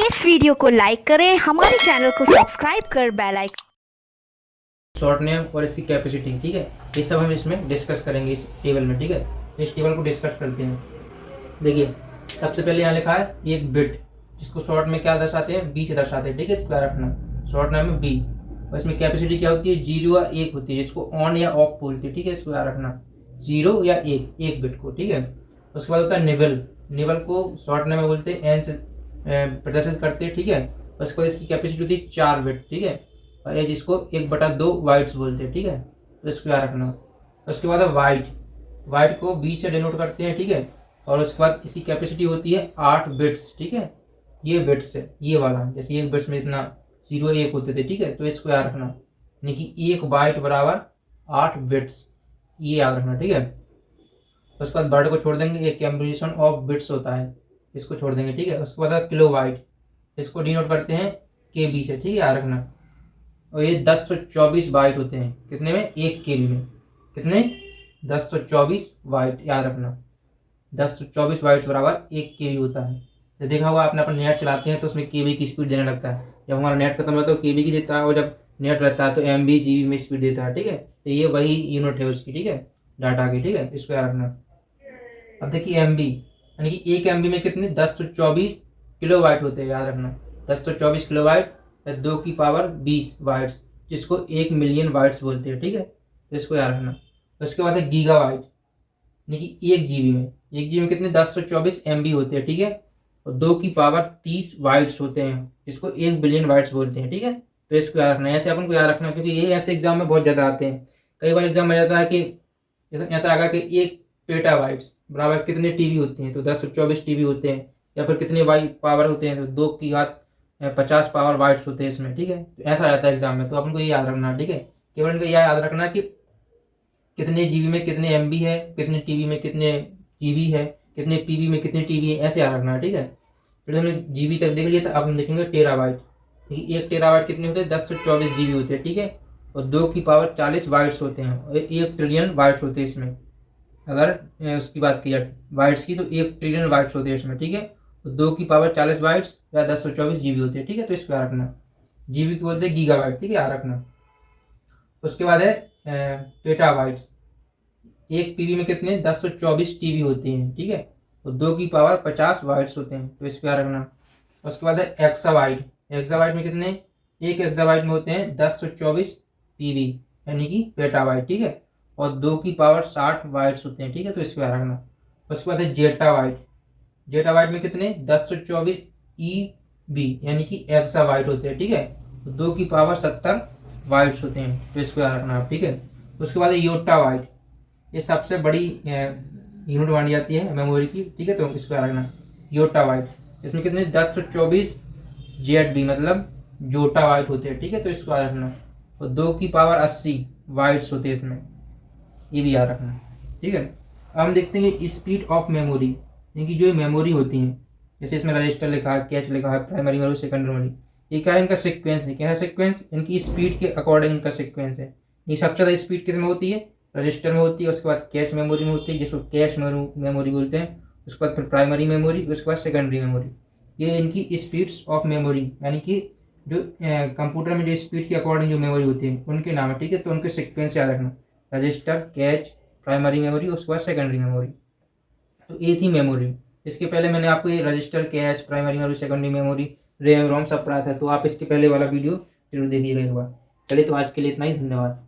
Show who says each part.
Speaker 1: इस वीडियो को लाइक करें, हमारे चैनल को सब्सक्राइब कर बेल आइकन।
Speaker 2: शॉर्ट नेम और इसकी कैपेसिटी, ठीक है, ये सब हम इसमें डिस्कस करेंगे इस टेबल में। ठीक है, तो इस टेबल को डिस्कस करते हैं। देखिए, सबसे पहले यहाँ लिखा है एक बिट, जिसको शॉर्ट में क्या दर्शाते हैं, बी से दर्शाते हैं। ठीक है, इसको क्या रखना, शॉर्ट नेम में बी। और इसमें कैपेसिटी क्या होती है, 0 या 1 होती है, जिसको ऑन या ऑफ बोलते हैं। ठीक है, इसको क्या रखना, 0 या 1 बिट को। ठीक है, उसके बाद होता है निबल। निबल को शॉर्ट नेम में बोलते हैं, एन से प्रदर्शित करते हैं। ठीक है, उसके बाद इसकी कैपेसिटी होती है 4 बिट। ठीक है, और ये जिसको 1/2 वाइट्स बोलते हैं। ठीक है, तो इसको क्या रखना। उसके बाद है वाइट। वाइट को 20 से डिनोट करते हैं। ठीक है, और उसके बाद इसकी कैपेसिटी होती है 8 बिट्स। ठीक है, ये बिट्स है, ये वाला, जैसे एक बिट्स में इतना 0 1 होते थे। ठीक है, तो इसको याद रखना, यानी कि 1 बाइट बराबर 8 बिट्स, ये याद रखना। ठीक है, उसके बाद वर्ड को छोड़ देंगे, एक कॉम्बिनेशन ऑफ बिट्स होता है, इसको छोड़ देंगे। ठीक है, उसके बाद किलो बाइट, इसको डिनोट करते हैं KB से। ठीक है, याद रखना। और ये 1024 बाइट होते हैं, कितने में, 1 KB में। कितने, 1024 बाइट, याद रखना। 1024 बाइट्स बराबर 1 KB होता है। तो देखा होगा आपने, अपन नेट चलाते हैं तो उसमें KB की स्पीड देने लगता है। जब हमारा नेट खत्म होता है तो KB की देता है, और जब नेट रहता है तो MB GB में स्पीड देता है। ठीक है, तो ये वही यूनिट है उसकी। ठीक है, डाटा की। ठीक है, इसको याद रखना। अब देखिए MB, यानी कि 1 MB में कितने, 1024 किलो बाइट होते हैं, याद रखना। 1024 किलो बाइट या 2 की पावर 20 बाइट्स, जिसको 1 मिलियन बाइट्स बोलते हैं। ठीक है, तो इसको याद रखना। उसके बाद है गीगा बाइट, यानी कि 1 GB में, 1 GB में कितने, 1024 MB होते हैं। ठीक है, और 2 की पावर 30 बाइट्स होते हैं, जिसको 1 बिलियन बाइट्स बोलते हैं। ठीक है, तो इसको याद रखना। ऐसे अपन को याद रखना, क्योंकि ये ऐसे एग्जाम में बहुत ज़्यादा आते हैं। कई बार एग्जाम में जाता है कि ऐसा आएगा कि 1 पेटाबाइट्स बराबर कितने TB होते हैं, तो 1024 TB होते हैं। या फिर कितने बाई पावर होते हैं, तो 2 की घात 50 पावर बाइट्स होते हैं इसमें। ठीक है, तो ऐसा आ जाता है एग्जाम में, तो अपन को ये याद रखना। ठीक है, केवल इनको यह याद रखना कि कितने GB में कितने MB है, कितने TB में कितने GB है, कितने PB में कितने TB है, ऐसे याद रखना। ठीक है, फिर हमने GB तक देख लिया, तो अब हम देखेंगे टेराबाइट। 1 टेराबाइट कितने होते हैं, 1024 GB होते हैं। ठीक है, और 2 की पावर 40 बाइट्स होते हैं, और 1 ट्रिलियन बाइट्स होते हैं इसमें। अगर उसकी बात की जाए बाइट्स की, तो 1 ट्रिलियन बाइट्स होते हैं इसमें। ठीक है, तो 2 की पावर 40 बाइट्स या 1024 GB होते हैं। ठीक है, तो इसको याद रखना। GB को बोलते हैं गीगाबाइट। ठीक है, याद रखना। उसके बाद है पेटाबाइट्स। 1 PB में कितने, 1024 TB होते हैं। ठीक है, तो 2 की पावर 50 बाइट्स होते हैं, तो इसको याद रखना। उसके बाद है एक्साबाइट। एक्साबाइट में कितने, 1 एक्साबाइट में होते हैं 1024 PB, यानी कि पेटाबाइट। ठीक है, और 2 की पावर 60 बाइट्स होते हैं। ठीक है, तो इसको याद रखना। उसके बाद है जेटाबाइट। जेटाबाइट में कितने, 1024 EB, यानी कि एक्साबाइट होते हैं। ठीक है, तो 2 की पावर 70 बाइट्स होते हैं, तो इसको याद रखना आप। ठीक है, उसके बाद है योटाबाइट। ये सबसे बड़ी यूनिट मानी जाती है मेमोरी की। ठीक है, तो इसको याद रखना, योटाबाइट। इसमें कितने, 1024 ZB, मतलब जोटाबाइट होते हैं। ठीक है, तो इसको याद रखना। और 2 की पावर 80 बाइट्स होते हैं इसमें, ये भी याद रखना। ठीक है, अब हम देखते हैं कि स्पीड ऑफ मेमोरी, यानी कि जो मेमोरी होती है, जैसे इसमें रजिस्टर लिखा है, कैच लिखा है, प्राइमरी मेमोरी, सेकेंडरी मेमोरी, ये क्या है, इनका सीक्वेंस है। क्या है सीक्वेंस, इनकी स्पीड के अकॉर्डिंग इनका सीक्वेंस है। ये सबसे ज़्यादा स्पीड कितने में होती है, रजिस्टर में होती है। उसके बाद कैश मेमोरी में होती है, जिसको कैश मेमोरी बोलते हैं। उसके बाद फिर प्राइमरी मेमोरी, उसके बाद सेकेंडरी मेमोरी। ये इनकी स्पीड्स ऑफ मेमोरी, यानी कि जो कंप्यूटर में जो स्पीड के अकॉर्डिंग जो मेमोरी होती है, उनके नाम है। ठीक है, तो उनके सीक्वेंस याद रखना, रजिस्टर, कैच, प्राइमरी मेमोरी, उसके बाद सेकेंडरी मेमोरी। तो ये थी मेमोरी। इसके पहले मैंने आपको ये register, catch, primary memory, secondary memory, RAM ROM सब पढ़ाया था, तो आप इसके पहले वाला वीडियो जरूर देखिएगा एक बार। चलिए, तो आज के लिए इतना ही, धन्यवाद।